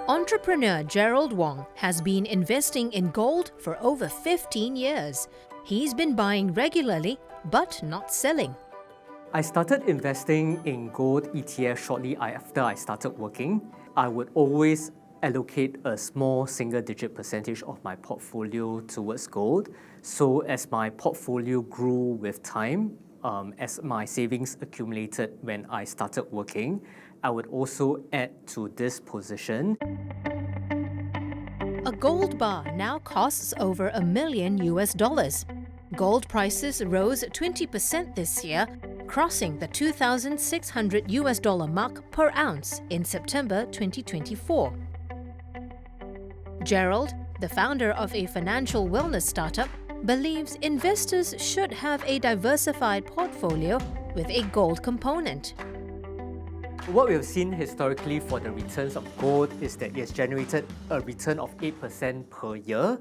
Entrepreneur Gerald Wong has been investing in gold for over 15 years. He's been buying regularly but not selling. I started investing in gold ETF shortly after I started working. I would always allocate a small single-digit percentage of my portfolio towards gold. So as my portfolio grew with time, as my savings accumulated when I started working, I would also add to this position. A gold bar now costs over $1 million. Gold prices rose 20% this year, crossing the $2,600 mark per ounce in September 2024. Gerald, the founder of a financial wellness startup, believes investors should have a diversified portfolio with a gold component. What we have seen historically for the returns of gold is that it has generated a return of 8% per year.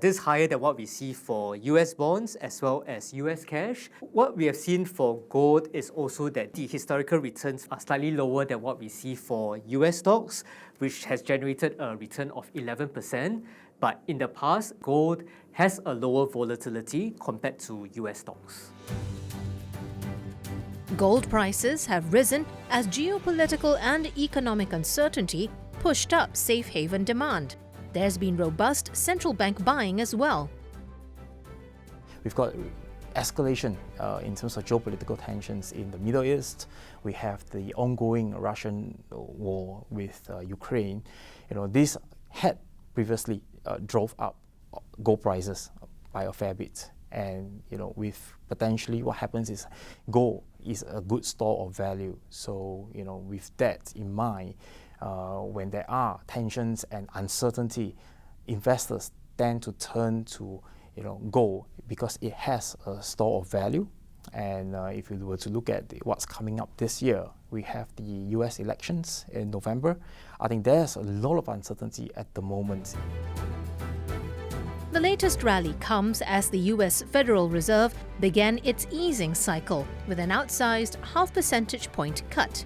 This is higher than what we see for US bonds as well as US cash. What we have seen for gold is also that the historical returns are slightly lower than what we see for US stocks, which has generated a return of 11%. But in the past, gold has a lower volatility compared to US stocks. Gold prices have risen as geopolitical and economic uncertainty pushed up safe haven demand. There's been robust central bank buying as well. We've got escalation in terms of geopolitical tensions in the Middle East. We have the ongoing Russian war with Ukraine. This had previously drove up gold prices by a fair bit. And with potentially what happens is gold is a good store of value. So with that in mind, when there are tensions and uncertainty, investors tend to turn to gold because it has a store of value. And if you were to look at what's coming up this year, we have the US elections in November. I think there's a lot of uncertainty at the moment. The latest rally comes as the US Federal Reserve began its easing cycle with an outsized half percentage point cut.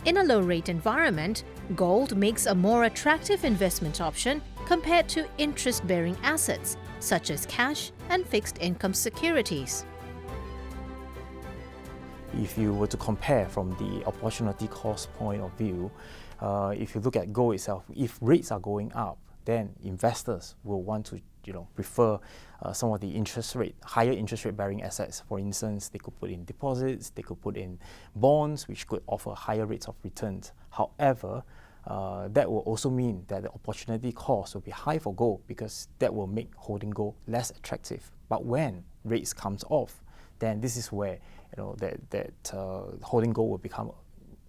In a low-rate environment, gold makes a more attractive investment option compared to interest-bearing assets such as cash and fixed-income securities. If you were to compare from the opportunity cost point of view, if you look at gold itself, if rates are going up, then investors will want to prefer some of the higher interest rate bearing assets. For instance, they could put in deposits, they could put in bonds, which could offer higher rates of returns. However, that will also mean that the opportunity cost will be high for gold because that will make holding gold less attractive. But when rates comes off, then this is where holding gold will become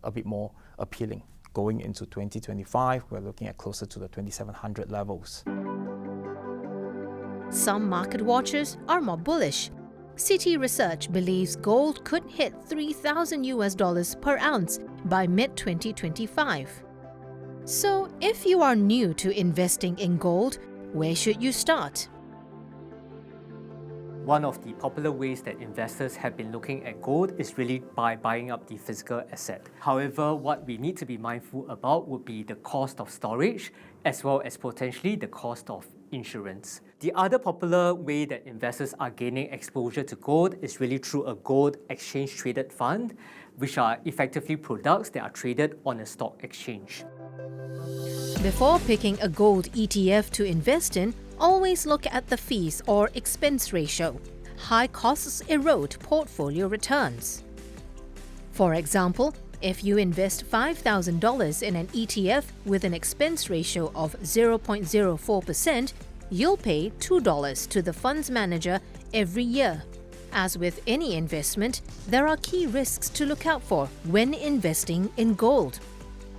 a bit more appealing. Going into 2025, we're looking at closer to the 2,700 levels. Some market watchers are more bullish. Citi Research believes gold could hit $3,000 per ounce by mid-2025. So, if you are new to investing in gold, where should you start? One of the popular ways that investors have been looking at gold is really by buying up the physical asset. However, what we need to be mindful about would be the cost of storage as well as potentially the cost of insurance. The other popular way that investors are gaining exposure to gold is really through a gold exchange traded fund, which are effectively products that are traded on a stock exchange. Before picking a gold ETF to invest in, always look at the fees or expense ratio. High costs erode portfolio returns. For example, if you invest $5,000 in an ETF with an expense ratio of 0.04%, you'll pay $2 to the fund's manager every year. As with any investment, there are key risks to look out for when investing in gold.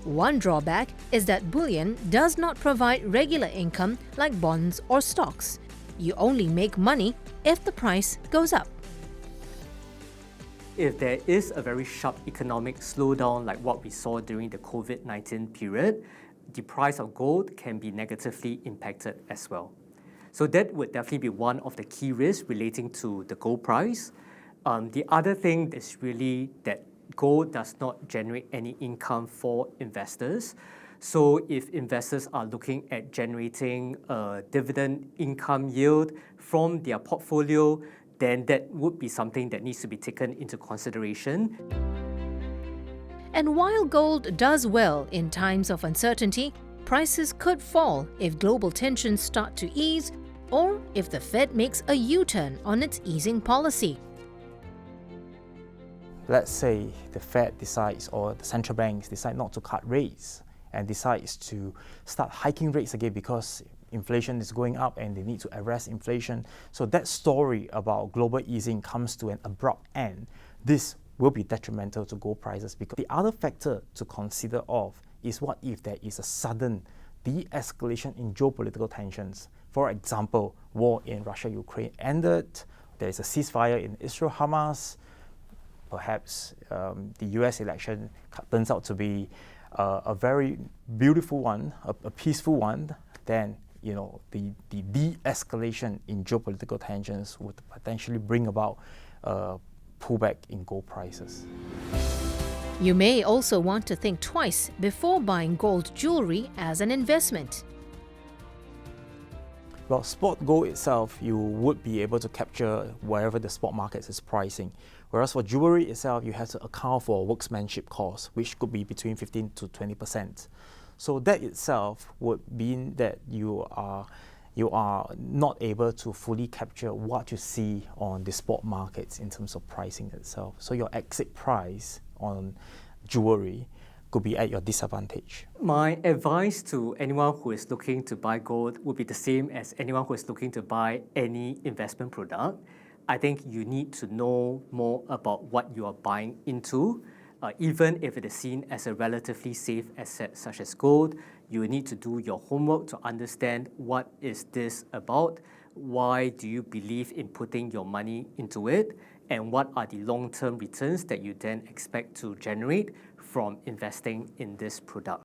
One drawback is that bullion does not provide regular income like bonds or stocks. You only make money if the price goes up. If there is a very sharp economic slowdown like what we saw during the COVID-19 period, the price of gold can be negatively impacted as well. So that would definitely be one of the key risks relating to the gold price. The other thing is really that gold does not generate any income for investors. So if investors are looking at generating a dividend income yield from their portfolio, then that would be something that needs to be taken into consideration. And while gold does well in times of uncertainty, prices could fall if global tensions start to ease or if the Fed makes a U-turn on its easing policy. Let's say the Fed decides or the central banks decide not to cut rates and decides to start hiking rates again because inflation is going up and they need to arrest inflation. So that story about global easing comes to an abrupt end. This will be detrimental to gold prices because the other factor to consider of is what if there is a sudden de-escalation in geopolitical tensions. For example, war in Russia-Ukraine ended, there is a ceasefire in Israel-Hamas, perhaps the US election turns out to be a very beautiful one, a peaceful one, then the de-escalation in geopolitical tensions would potentially bring about pullback in gold prices. You may also want to think twice before buying gold jewelry as an investment. Well, spot gold itself, you would be able to capture wherever the spot market is pricing. Whereas for jewelry itself, you have to account for workmanship costs, which could be between 15 to 20%. So that itself would mean that you are not able to fully capture what you see on the spot markets in terms of pricing itself. So your exit price on jewelry could be at your disadvantage. My advice to anyone who is looking to buy gold would be the same as anyone who is looking to buy any investment product. I think you need to know more about what you are buying into. Even if it is seen as a relatively safe asset such as gold, you need to do your homework to understand what is this about, why do you believe in putting your money into it, and what are the long-term returns that you then expect to generate from investing in this product.